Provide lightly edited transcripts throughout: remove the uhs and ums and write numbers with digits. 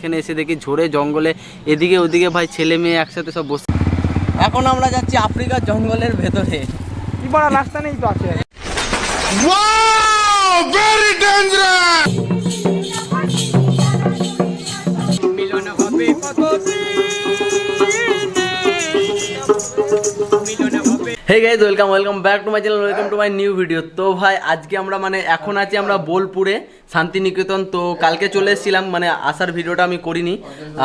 এখানে এসে দেখি ঝোড়ে জঙ্গলে এদিকে ওদিকে ভাই ছেলে মেয়ে একসাথে সব বসে। এখন আমরা যাচ্ছি আফ্রিকার জঙ্গলের ভেতরে। কি বড় রাস্তা নেই তো আছে। Wow! Very dangerous! Hey guys, welcome back to my channel, welcome to my new video. তো ভাই আজকে আমরা এখন আছি আমরা বোলপুরে শান্তিনিকেতন। তো কালকে চলে এসেছিলাম, আসার ভিডিওটা আমি করিনি।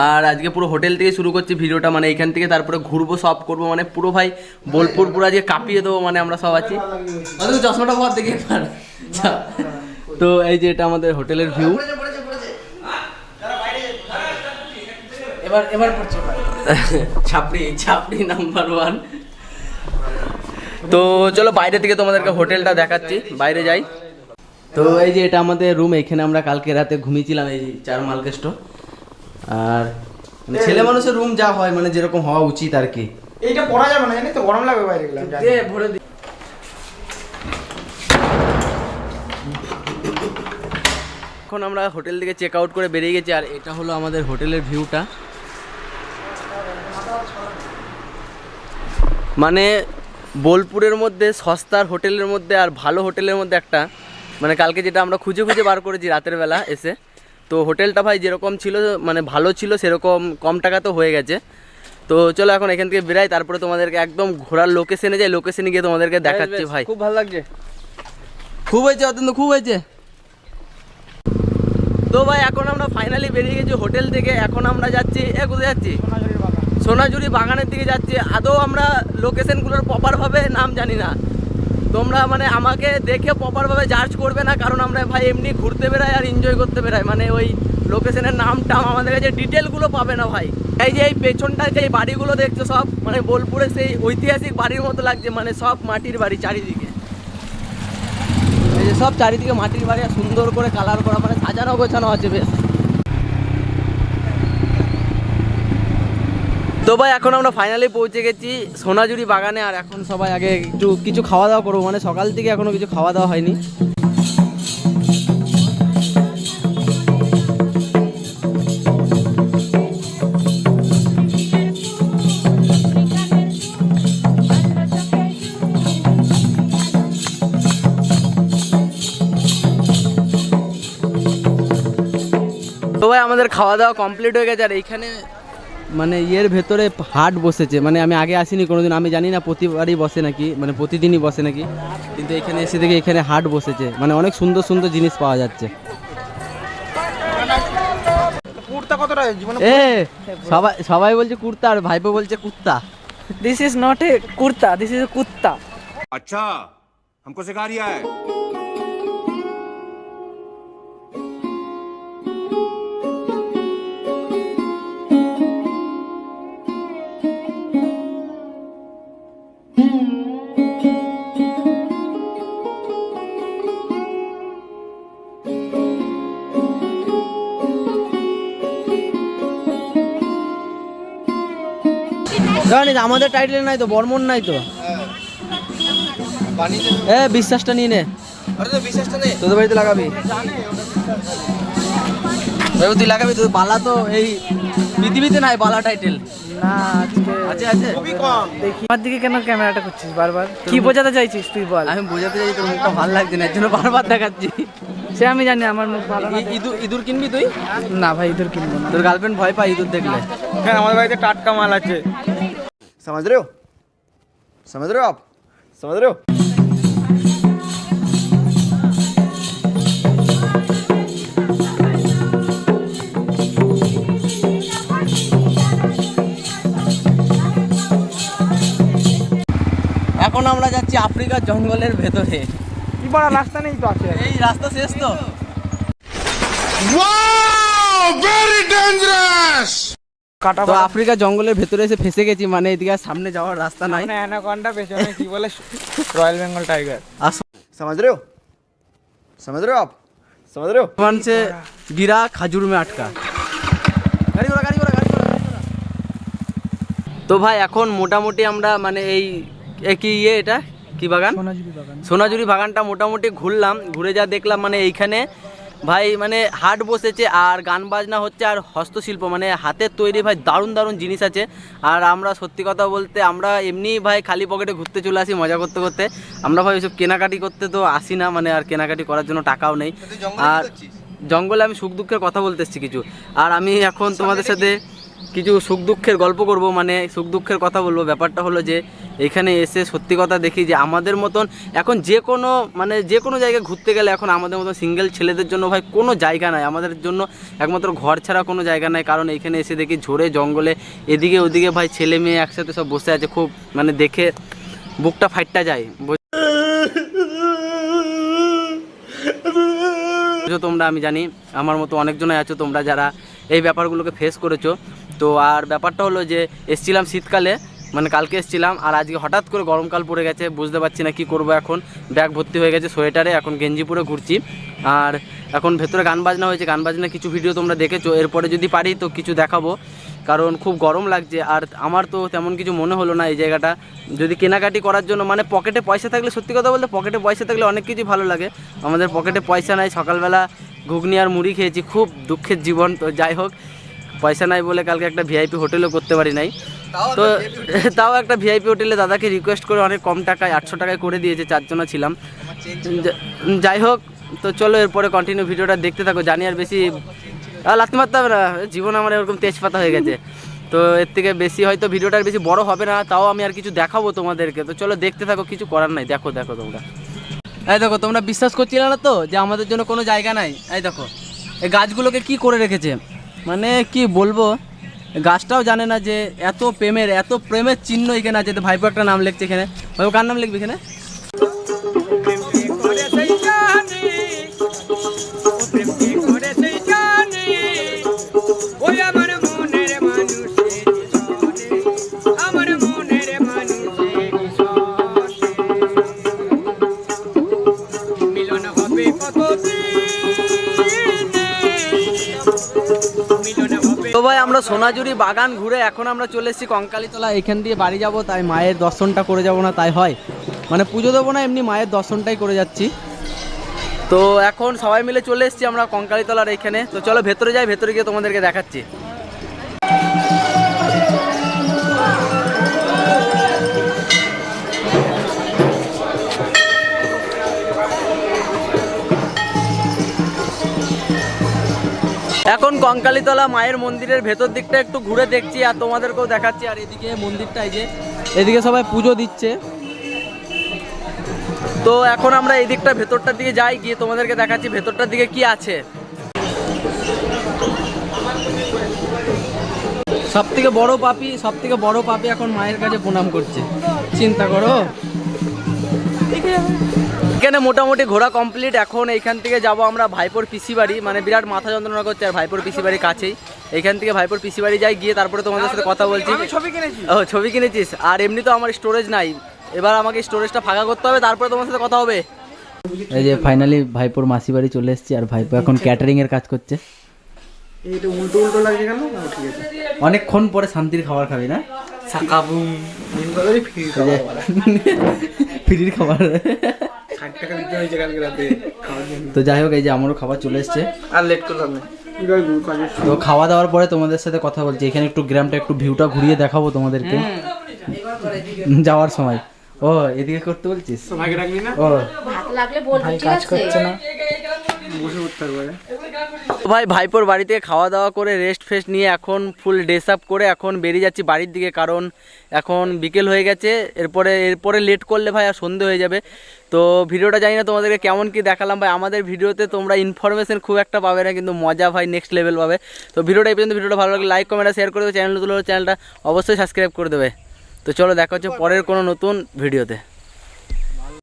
আর আজকে পুরো হোটেল থেকে শুরু করছি ভিডিওটা, এইখান থেকে তারপরে ঘুরবো, সব করবো, পুরো ভাই বোলপুর পুরো আজকে কাঁপিয়ে দেবো। আমরা সব আছি। চশমাটা পর দেখি এবার। তো এই যে এটা আমাদের হোটেলের ভিউ। এবার পড়ছে ছাপড়ি নাম্বার 1। তো চলো বাইরে থেকে তোমাদেরকে হোটেলটা দেখাচ্ছি, বাইরে যাই। তো এই যে এটা আমাদের রুম, এখানে আমরা কালকে রাতে ঘুমিয়েছিলাম, এই 4 মালকেষ্ট। আর ছেলে মানুষের রুম যা হয় যেরকম হওয়া উচিত আর কি। এইটা পড়া যাবে না, জানিস তো, গরম লাগবে বাইরে গেলে। ভরে দি। এখন আমরা হোটেল থেকে চেক আউট করে বেরিয়ে গেছি। আর এটা হলো আমাদের হোটেলের ভিউটা। বোলপুরের মধ্যে সস্তার হোটেলের মধ্যে আর ভালো হোটেলের মধ্যে একটা কালকে যেটা আমরা খুঁজে বার করেছি রাতের বেলা এসে। তো হোটেলটা ভাই যেরকম ছিল ভালো ছিল, সেরকম কম টাকাতেও হয়ে গেছে। তো চলো এখন এখান থেকে বেরাই, তারপরে তোমাদেরকে একদম ঘোরার লোকেশনে যাই, লোকেশনে গিয়ে তোমাদেরকে দেখাচ্ছি। ভাই খুব ভালো লাগছে, খুব হয়েছে, অত্যন্ত খুব হয়েছে। তো ভাই এখন আমরা ফাইনালি বেরিয়ে গেছি হোটেল থেকে। এখন আমরা যাচ্ছি, কোথায় যাচ্ছি? সোনাঝুরি বাগানের দিকে যাচ্ছি। আদৌ আমরা লোকেশনগুলোর প্রপারভাবে নাম জানি না, তোমরা আমাকে দেখে প্রপারভাবে জাজ করবে না, কারণ আমরা ভাই এমনি ঘুরতে বেরাই আর এনজয় করতে বেরাই। ওই লোকেশনের নামটা আমাদের কাছে ডিটেলগুলো পাবে না ভাই। এই যে এই পেছনটায় যে বাড়িগুলো দেখছো সব বোলপুরে সেই ঐতিহাসিক বাড়ির মতো লাগছে, সব মাটির বাড়ি চারিদিকে। এই যে সব চারিদিকে মাটির বাড়ি, সুন্দর করে কালার করা, সাজানো গোছানো আছে বেশ। তো ভাই এখন আমরা ফাইনালি পৌঁছে গেছি সোনাঝুরি বাগানে। আর এখন সবাই আগে কিছু খাওয়া দাওয়া করবো, সকাল থেকে এখনো কিছু খাওয়া দাওয়া হয়নি। তো ভাই আমাদের খাওয়া দাওয়া কমপ্লিট হয়ে গেছে। আর এইখানে ইয়ের ভেতরে হাট বসেছে, আমি আগে আসিনি কোনোদিন, আমি জানি না প্রতিবারই বসে নাকি, প্রতিদিনই বসে নাকি, কিন্তু এখানে এসে দেখে এখানে হাট বসেছে, অনেক সুন্দর সুন্দর জিনিস পাওয়া যাচ্ছে। সবাই বলছে কুর্তা, আর ভাইপো বলছে কুত্তা। This is not a kurta, this is a কুত্তা। अच्छा हमको सिखा रिया है। জানিস আমাদের টাইটেল নাই তো, বর্মন নাই তো, বিশ্বাসটা নিয়ে নে। তোদের বাড়িতে লাগাবি, তুই লাগাবি তো। বালা তো এই পৃথিবীতে নাই বালা টাইটেল না, আজকে আছে খুবই কম। দেখি আমার দিকে কেন ক্যামেরাটা করছিস বারবার? কি বোঝাতে চাইছিস তুই বল? আমি বোঝাতে চাইছি তোর মুখটা ভালো লাগছে না, এর জন্য বারবার দেখাচ্ছি। সে আমি জানি আমার মুখ ভালো না। ইঁদুর কিনবি তুই? না ভাই, ইঁদুর কিনবো না। তোর গার্লফ্রেন্ড ভয় পায় ইঁদুর দেখলে। হ্যাঁ, আমাদের বাড়িতে টাটকা মাল আছে। समझ रहे हो आप समझ रहे हो। এখন আমরা যাচ্ছি আফ্রিকার জঙ্গলের ভেতরে। কি বড় রাস্তা নেই তো আছে। এই রাস্তা শেষ তো। Wow! Very dangerous! তো আফ্রিকার জঙ্গলের ভেতরে এসে ফেসে গেছি, এদিকে সামনে যাওয়ার রাস্তা নাই। অ্যানাকন্ডা, পেছনে কি বলে রয়্যাল বেঙ্গল টাইগার। समझ रहे हो आप समझ रहे हो। से गिरा खजूर में अटका। গাড়ি ঘোড়া। তো ভাই এখন মোটামুটি আমরা কি এটা কি বাগান? সোনাঝুরি বাগানটা মোটামুটি ঘুরলাম, ঘুরে যা দেখলাম এইখানে ভাই মানে হাট বসেছে আর গান বাজনা হচ্ছে আর হস্তশিল্প মানে হাতের তৈরি ভাই দারুণ দারুণ জিনিস আছে। আর আমরা সত্যি কথা বলতে আমরা এমনি ভাই খালি পকেটে ঘুরতে চলে আসি মজা করতে করতে, আমরা ভাই ওইসব কেনাকাটি করতে তো আসি না, মানে আর কেনাকাটি করার জন্য টাকাও নেই। আর জঙ্গলে আমি সুখ দুঃখের কথা বলতে এসেছি কিছু, আর আমি এখন তোমাদের সাথে কিছু সুখ দুঃখের গল্প করব, মানে সুখ দুঃখের কথা বলবো। ব্যাপারটা হলো যে এখানে এসে সত্যি কথা দেখি যে আমাদের মতন এখন যে কোনো জায়গায় ঘুরতে গেলে এখন আমাদের মতন সিঙ্গেল ছেলেদের জন্য ভাই কোনো জায়গা নাই, আমাদের জন্য একমাত্র ঘর ছাড়া কোনো জায়গা নাই। কারণ এখানে এসে দেখি ঝোড়ে জঙ্গলে এদিকে ওদিকে ভাই ছেলে মেয়ে একসাথে সব বসে আছে, খুব মানে দেখে বুকটা ফাইটটা যায়। তোমরা আমি জানি আমার মতো অনেকজনই আছো তোমরা যারা এই ব্যাপারগুলোকে ফেস করেছো। তো আর ব্যাপারটা হলো যে এসছিলাম শীতকালে, মানে কালকে এসছিলাম, আর আজকে হঠাৎ করে গরমকাল পড়ে গেছে, বুঝতে পারছি না কি করব। এখন ব্যাগ ভর্তি হয়ে গেছে সোয়েটারে, এখন গেঞ্জি পরে ঘুরছি। আর এখন ভেতরে গান বাজনা হয়েছে, গান বাজনা কিছু ভিডিও তোমরা দেখেছো, এরপরে যদি পারি তো কিছু দেখাবো, কারণ খুব গরম লাগছে। আর আমার তো তেমন কিছু মনে হলো না এই জায়গাটা যদি কেনাকাটি করার জন্য, মানে পকেটে পয়সা থাকলে, সত্যি কথা বলতে পকেটে পয়সা থাকলে অনেক কিছুই ভালো লাগে। আমাদের পকেটে পয়সা নাই, সকালবেলা ঘুগনি আর মুড়ি খেয়েছি, খুব দুঃখের জীবন। তো যাই হোক, পয়সা নাই বলে কালকে একটা ভিআইপি হোটেলও করতে পারি নাই। তো তাও একটা ভিআইপি হোটেলে দাদাকে রিকোয়েস্ট করে অনেক কম টাকায় 800 টাকায় করে দিয়েছে, 4 জনা ছিলাম। যাই হোক, তো চলো এরপরে কন্টিনিউ ভিডিওটা দেখতে থাকো। জানি আর বেশি লাগতে মারতে হবে না, জীবন আমার এরকম তেজপাতা হয়ে গেছে। তো এর থেকে বেশি হয়তো ভিডিওটার বেশি বড় হবে না, তাও আমি আর কিছু দেখাবো তোমাদেরকে। তো চলো দেখতে থাকো, কিছু করার নাই। দেখো দেখো তোমরা, এই দেখো, তোমরা বিশ্বাস করছিলে না তো যে আমাদের জন্য কোনো জায়গা নাই। এই দেখো এই গাছগুলোকে কি করে রেখেছে, মানে কি বলবো, গাছটাও জানে না যে এত প্রেমের চিহ্ন এখানে আছে। তো ভাইপো একটা নাম লিখছে এখানে, ভাইপো কার নাম লিখবে এখানে? তো ভাই আমরা সোনাঝুরি বাগান ঘুরে এখন আমরা চলে এসেছি কঙ্কালীতলা। এখান দিয়ে বাড়ি যাব, তাই মায়ের দর্শনটা করে যাব না তাই হয়, মানে পুজো দেবো না, এমনি মায়ের দর্শনটাই করে যাচ্ছি। তো এখন সবাই মিলে চলে এসেছি আমরা কঙ্কালীতলার এইখানে। তো চলো ভেতরে যাই, ভেতরে গিয়ে তোমাদেরকে দেখাচ্ছি। এখন কঙ্কালীতলা মায়ের মন্দিরের ভেতর দিকটা একটু ঘুরে দেখছি আর তোমাদেরকেও দেখাচ্ছি। আর এদিকে মন্দিরটা, এই যে এদিকে সবাই পুজো দিচ্ছে। তো এখন আমরা এই দিকটা ভেতরটার দিকে যাই, গিয়ে তোমাদেরকে দেখাচ্ছি ভেতরটার দিকে কি আছে। সব থেকে বড় পাপি এখন মায়ের কাছে প্রণাম করছে, চিন্তা করো। এখানে মোটামুটি ঘোরা কমপ্লিট। এখন এইখান থেকে যাব আমরা ভাইপোর পিসি বাড়ি, মানে বিরাট মাথা যন্ত্রণা করছে। আর ভাইপোর পিসি বাড়ি কাছেই, এইখান থেকে ভাইপোর পিসি বাড়ি যাই, গিয়ে তারপরে তোমাদের সাথে কথা বলছি। ও ছবি কিনেছিস? আর এমনি তো আমার স্টোরেজ নাই, এবার আমাকে স্টোরেজটা ফাঁকা করতে হবে, তারপরে তোমার সাথে কথা হবে। এই যে ফাইনালি ভাইপোর মাসি বাড়ি চলে এসেছি, আর ভাইপো এখন ক্যাটারিং এর কাজ করছে। এইটা উল্টো উল্টো লাগছে কেন? ঠিক আছে, অনেকক্ষণ পরে শান্তির খাবার খাবি না? ফ্রির খাবার। তো যাই হোক, এই যে আমারও খাবার চলে এসছে, আর লেট করলাম না। তো খাওয়া দাওয়ার পরে তোমাদের সাথে কথা বলছি। এখানে একটু গ্রামটা, একটু ভিউটা ঘুরিয়ে দেখাবো তোমাদেরকে যাওয়ার সময়। ও এদিকে করতে বলছিস? ও ভাই কাজ করছে না, ভাই ভাইপোর বাড়িতে খাওয়া দাওয়া করে রেস্ট ফেস্ট নিয়ে এখন ফুল ড্রেস আপ করে এখন বেরিয়ে যাচ্ছি বাড়ির দিকে, কারণ এখন বিকেল হয়ে গেছে। এরপরে লেট করলে ভাই আর সন্ধে হয়ে যাবে। তো ভিডিওটা জানি না তোমাদেরকে কেমন কি দেখালাম ভাই। আমাদের ভিডিওতে তোমরা ইনফরমেশন খুব একটা পাবে না, কিন্তু মজা ভাই নেক্সট লেভেল পাবে। তো ভিডিওটা এই পর্যন্ত, ভিডিওটা ভালো লাগলে লাইক কমেন্ট শেয়ার করে দেবে, চ্যানেলটা অবশ্যই সাবস্ক্রাইব করে দেবে। তো চলো দেখা হচ্ছে পরের কোনো নতুন ভিডিওতে।